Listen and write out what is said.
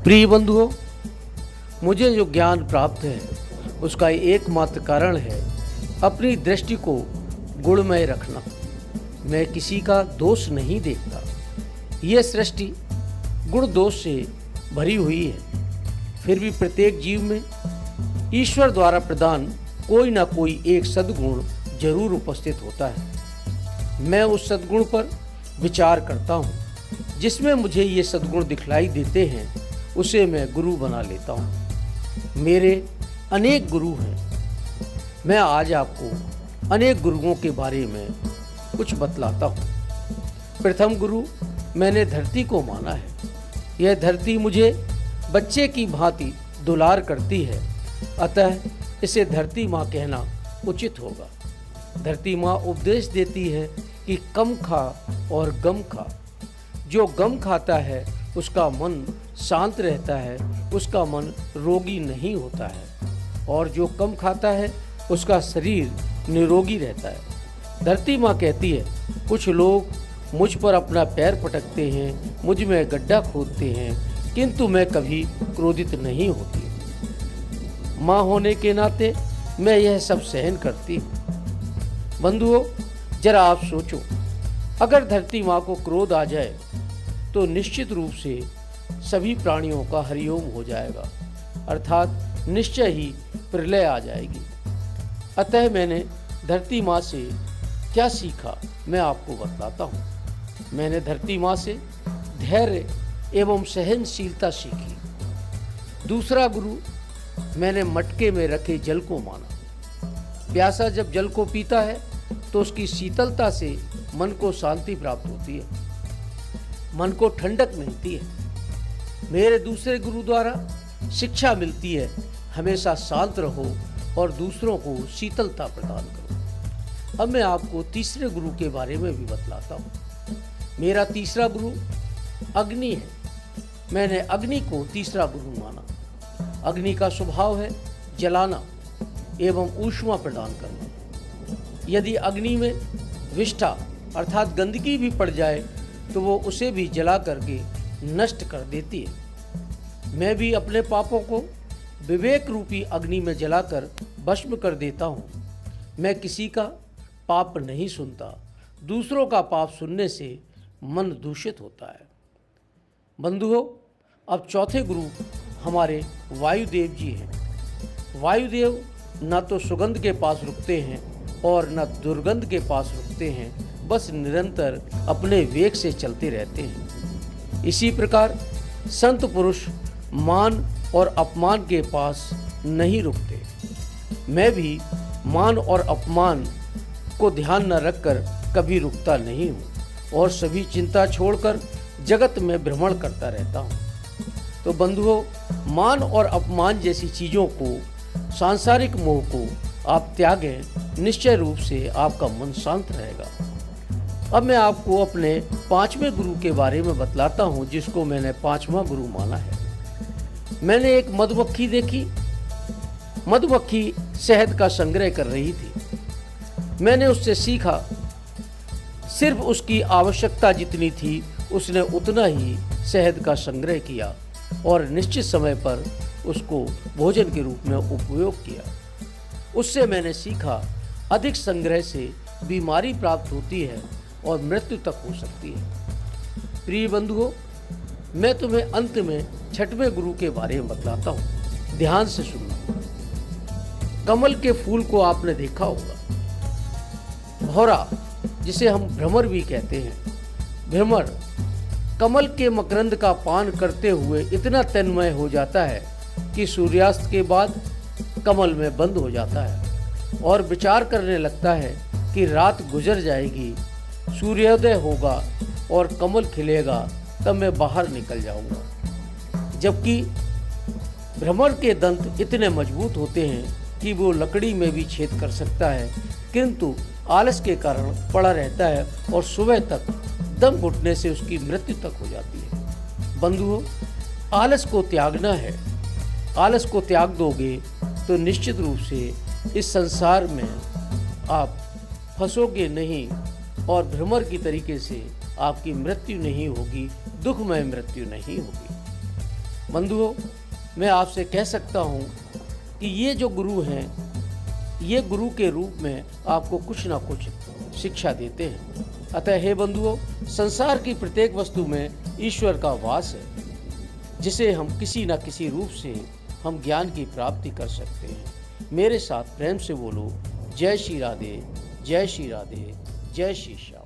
प्रिय बंधुओं, मुझे जो ज्ञान प्राप्त है उसका एकमात्र कारण है अपनी दृष्टि को गुणमय रखना। मैं किसी का दोष नहीं देखता। यह सृष्टि गुण दोष से भरी हुई है, फिर भी प्रत्येक जीव में ईश्वर द्वारा प्रदान कोई ना कोई एक सद्गुण जरूर उपस्थित होता है। मैं उस सद्गुण पर विचार करता हूँ। जिसमें मुझे ये सद्गुण दिखलाई देते हैं उसे मैं गुरु बना लेता हूँ। मेरे अनेक गुरु हैं। मैं आज आपको अनेक गुरुओं के बारे में कुछ बतलाता हूँ। प्रथम गुरु मैंने धरती को माना है। यह धरती मुझे बच्चे की भांति दुलार करती है, अतः इसे धरती माँ कहना उचित होगा। धरती माँ उपदेश देती है कि कम खा और गम खा। जो गम खाता है उसका मन शांत रहता है, उसका मन रोगी नहीं होता है, और जो कम खाता है उसका शरीर निरोगी रहता है। धरती माँ कहती है, कुछ लोग मुझ पर अपना पैर पटकते हैं, मुझ में गड्ढा खोदते हैं, किंतु मैं कभी क्रोधित नहीं होती। माँ होने के नाते मैं यह सब सहन करती हूँ। बंधुओं, जरा आप सोचो, अगर धरती माँ को क्रोध आ जाए तो निश्चित रूप से सभी प्राणियों का हरिओम हो जाएगा, अर्थात निश्चय ही प्रलय आ जाएगी। अतः मैंने धरती माँ से क्या सीखा मैं आपको बतलाता हूँ। मैंने धरती माँ से धैर्य एवं सहनशीलता सीखी। दूसरा गुरु मैंने मटके में रखे जल को माना। प्यासा जब जल को पीता है तो उसकी शीतलता से मन को शांति प्राप्त होती है, मन को ठंडक मिलती है। मेरे दूसरे गुरु द्वारा शिक्षा मिलती है, हमेशा शांत रहो और दूसरों को शीतलता प्रदान करो। अब मैं आपको तीसरे गुरु के बारे में भी बतलाता हूँ। मेरा तीसरा गुरु अग्नि है। मैंने अग्नि को तीसरा गुरु माना। अग्नि का स्वभाव है जलाना एवं ऊष्मा प्रदान करना। यदि अग्नि में विष्ठा अर्थात गंदगी भी पड़ जाए तो वो उसे भी जला करके नष्ट कर देती है। मैं भी अपने पापों को विवेक रूपी अग्नि में जलाकर भस्म कर देता हूँ। मैं किसी का पाप नहीं सुनता। दूसरों का पाप सुनने से मन दूषित होता है। बंधुओं, अब चौथे गुरु हमारे वायुदेव जी हैं। वायुदेव न तो सुगंध के पास रुकते हैं और न दुर्गंध के पास रुकते हैं, बस निरंतर अपने वेग से चलते रहते हैं। इसी प्रकार संत पुरुष मान और अपमान के पास नहीं रुकते। मैं भी मान और अपमान को ध्यान न रखकर कभी रुकता नहीं हूँ और सभी चिंता छोड़कर जगत में भ्रमण करता रहता हूँ। तो बंधुओं, मान और अपमान जैसी चीज़ों को, सांसारिक मोह को आप त्यागें, निश्चय रूप से आपका मन शांत रहेगा। अब मैं आपको अपने पांचवें गुरु के बारे में बतलाता हूँ, जिसको मैंने पांचवा गुरु माना है। मैंने एक मधुमक्खी देखी। मधुमक्खी शहद का संग्रह कर रही थी। मैंने उससे सीखा, सिर्फ उसकी आवश्यकता जितनी थी उसने उतना ही शहद का संग्रह किया और निश्चित समय पर उसको भोजन के रूप में उपयोग किया। उससे मैंने सीखा, अधिक संग्रह से बीमारी प्राप्त होती है और मृत्यु तक हो सकती है। प्रिय बंधुओं, मैं तुम्हें अंत में छठवें गुरु के बारे में बतलाता हूँ। ध्यान से सुनना। कमल के फूल को आपने देखा होगा। भौरा, जिसे हम भ्रमर भी कहते हैं, भ्रमर कमल के मकरंद का पान करते हुए इतना तन्मय हो जाता है कि सूर्यास्त के बाद कमल में बंद हो जाता है और विचार करने लगता है कि रात गुजर जाएगी, सूर्योदय होगा और कमल खिलेगा, तब मैं बाहर निकल जाऊंगा। जबकि भ्रमर के दंत इतने मजबूत होते हैं कि वो लकड़ी में भी छेद कर सकता है, किंतु आलस के कारण पड़ा रहता है और सुबह तक दम घुटने से उसकी मृत्यु तक हो जाती है। बंधुओं, आलस को त्यागना है। आलस को त्याग दोगे तो निश्चित रूप से इस संसार में आप फंसोगे नहीं और भ्रमर की तरीके से आपकी मृत्यु नहीं होगी, दुखमय मृत्यु नहीं होगी। बंधुओं, मैं आपसे कह सकता हूँ कि ये जो गुरु हैं, ये गुरु के रूप में आपको कुछ ना कुछ शिक्षा देते हैं। अतः हे बंधुओं, संसार की प्रत्येक वस्तु में ईश्वर का वास है, जिसे हम किसी न किसी रूप से हम ज्ञान की प्राप्ति कर सकते हैं। मेरे साथ प्रेम से बोलो, जय श्री राधे, जय श्री राधे, जय श्री श्याम।